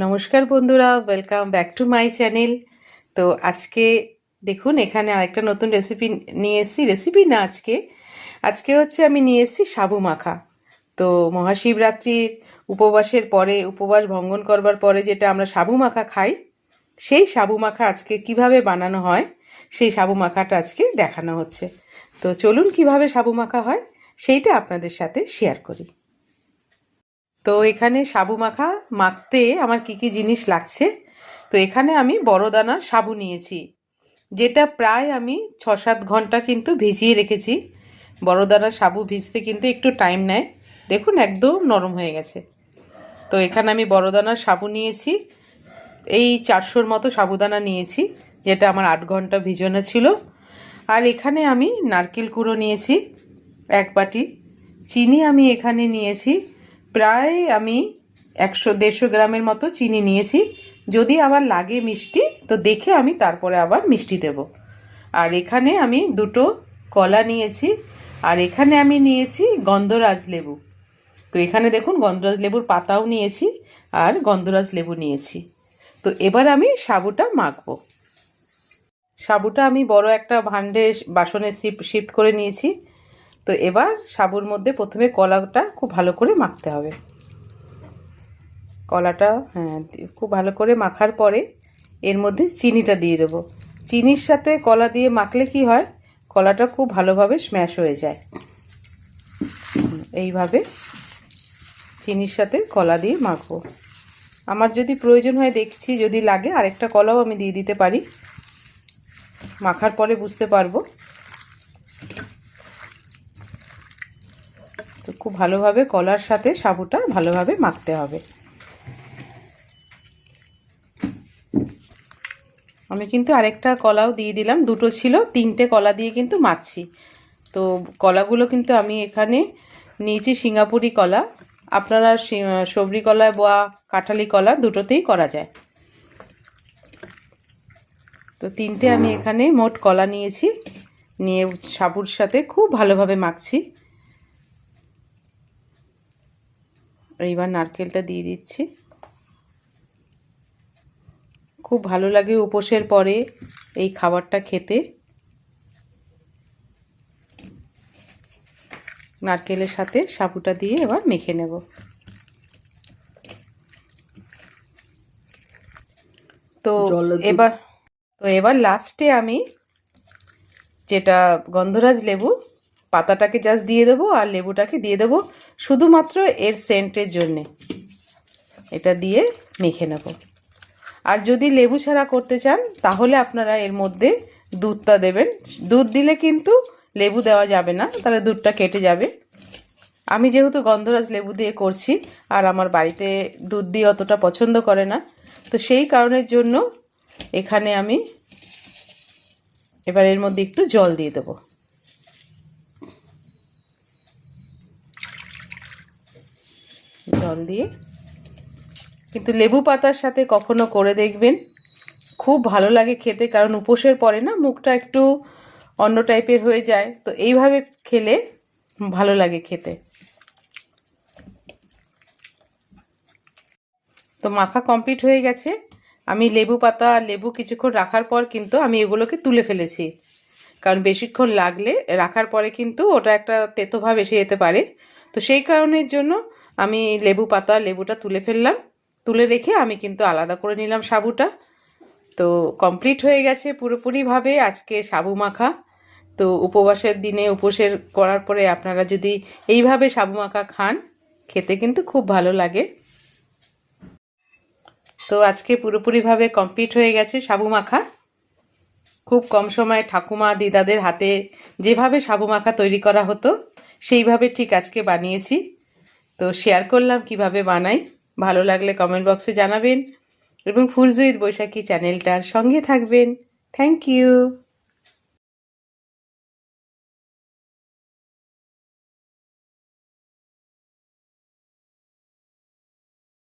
নমস্কার বন্ধুরা, welcome back to my channel. তো আজকে দেখুন এখানে আরেকটা নতুন রেসিপি নিয়ে এসেছি। রেসিপি না, আজকে হচ্ছে আমি নিয়ে এসেছি সাবু মাখা। তো মহাশিবরাত্রির উপবাসের পরে, উপবাস ভঙ্গন করবার পরে যেটা আমরা সাবু মাখা খাই, সেই সাবু মাখা আজকে কিভাবে বানানো হয় সেই সাবু মাখাটা আজকে দেখানো হচ্ছে। তো চলুন কিভাবে সাবু মাখা হয় সেইটা আপনাদের সাথে শেয়ার করি। তো এখানে সাবু মাখা মাখতে আমার কি কি জিনিস লাগছে। তো এখানে আমি বড় দানার সাবু নিয়েছি, যেটা প্রায় আমি 6-7 ঘন্টা কিন্তু ভিজিয়ে রেখেছি। বড় দানার সাবু ভিজতে কিন্তু একটু টাইম নেয়। দেখুন একদম নরম হয়ে গেছে। তো এখানে আমি বড় দানার সাবু নিয়েছি, এই 400-র মতো সাবুদানা নিয়েছি, যেটা আমার 8 ঘন্টা ভিজানো ছিল। আর এখানে আমি নারকেল কুড়ো নিয়েছি 1 বাটি। চিনি আমি এখানে নিয়েছি প্রায় আমি 100-150 গ্রামের মতো চিনি নিয়েছি। যদি আবার লাগে মিষ্টি তো দেখে আমি তারপরে আবার মিষ্টি দেব। আর এখানে আমি 2টো কলা নিয়েছি। আর এখানে আমি নিয়েছি গন্ধরাজ লেবু। তো এখানে দেখুন গন্ধরাজ লেবুর পাতাও নিয়েছি আর গন্ধরাজ লেবু নিয়েছি। তো এবার আমি সাবুটা মাখবো। সাবুটা আমি বড় একটা ভাণ্ডে বাসনে শিফট করে নিয়েছি। তো এবার সাবুর মধ্যে প্রথমে কলাটা খুব ভালো করে মাখতে হবে। কলাটা খুব ভালো করে মাখার পরে এর মধ্যে চিনিটা দিয়ে দেবো। চিনির সাথে কলা দিয়ে মাখলে কি হয়, কলাটা খুব ভালোভাবে স্ম্যাশ হয়ে যায়। এইভাবে চিনির সাথে কলা দিয়ে মাখবো। আমার যদি প্রয়োজন হয় দেখছি, যদি লাগে আরেকটা কলাও আমি দিয়ে দিতে পারি। মাখার পরে বুঝতে পারবো। তো খুব ভালোভাবে কলার সাথে সাবুটা ভালোভাবে মাখতে হবে। আমি কিন্তু আরেকটা কলাও দিয়ে দিলাম, 2টো ছিল, 3টে কলা দিয়ে কিন্তু মাখছি। তো কলাগুলো কিন্তু আমি এখানে নিয়েছি সিঙ্গাপুরি কলা। আপনারা সবরি কলা বা কাঁঠালি কলা দুটোতেই করা যায়। তো 3টে আমি এখানে মোট কলা নিয়েছি, নিয়ে সাবুর সাথে খুব ভালোভাবে মাখছি। এইবার নারকেলটা দিয়ে দিচ্ছি। খুব ভালো লাগে উপোসের পরে এই খাবারটা খেতে। নারকেলের সাথে সাবুটা দিয়ে এবার মেখে নেব। তো এবার লাস্টে আমি যেটা গন্ধরাজ লেবু পাতাটাকে জাস্ট দিয়ে দেবো আর লেবুটাকে দিয়ে দেবো শুধুমাত্র এর সেন্টের জন্যে। এটা দিয়ে মেখে নেব। আর যদি লেবু ছাড়া করতে চান তাহলে আপনারা এর মধ্যে দুধটা দেবেন। দুধ দিলে কিন্তু লেবু দেওয়া যাবে না, তাহলে দুধটা কেটে যাবে। আমি যেহেতু গন্ধরাজ লেবু দিয়ে করছি আর আমার বাড়িতে দুধ দিয়ে অতটা পছন্দ করে না, তো সেই কারণের জন্য এখানে আমি এবার এর মধ্যে একটু জল দিয়ে দেবো। জল দিয়ে কিন্তু লেবু পাতার সাথে কখনো করে দেখবেন, খুব ভালো লাগে খেতে। কারণ উপোসের পরে না মুখটা একটু অন্য টাইপের হয়ে যায়, তো এইভাবে খেলে ভালো লাগে খেতে। তো মাখা কমপ্লিট হয়ে গেছে। আমি লেবু পাতা আর লেবু কিছুক্ষণ রাখার পর কিন্তু আমি এগুলোকে তুলে ফেলেছি, কারণ বেশিক্ষণ লাগলে রাখার পরে কিন্তু ওটা একটা তেতো ভাব এসে যেতে পারে। তো সেই কারণের জন্য আমি লেবুটা তুলে ফেললাম। তুলে রেখে আমি কিন্তু আলাদা করে নিলাম সাবুটা। তো কমপ্লিট হয়ে গেছে পুরোপুরিভাবে আজকে সাবু মাখা। তো উপবাসের দিনে উপোসের করার পরে আপনারা যদি এইভাবে সাবু মাখা খান, খেতে কিন্তু খুব ভালো লাগে। তো আজকে পুরোপুরিভাবে কমপ্লিট হয়ে গেছে সাবু মাখা। খুব কম সময়ে ঠাকুমা দিদাদের হাতে যেভাবে সাবু মাখা তৈরি করা হতো সেইভাবে ঠিক আজকে বানিয়েছি। তো শেয়ার করলাম কিভাবে বানাই। ভালো লাগলে কমেন্ট বক্সে জানাবেন এবং ফুডস উইথ বৈশাখী চ্যানেলটার সঙ্গে থাকবেন। Thank you.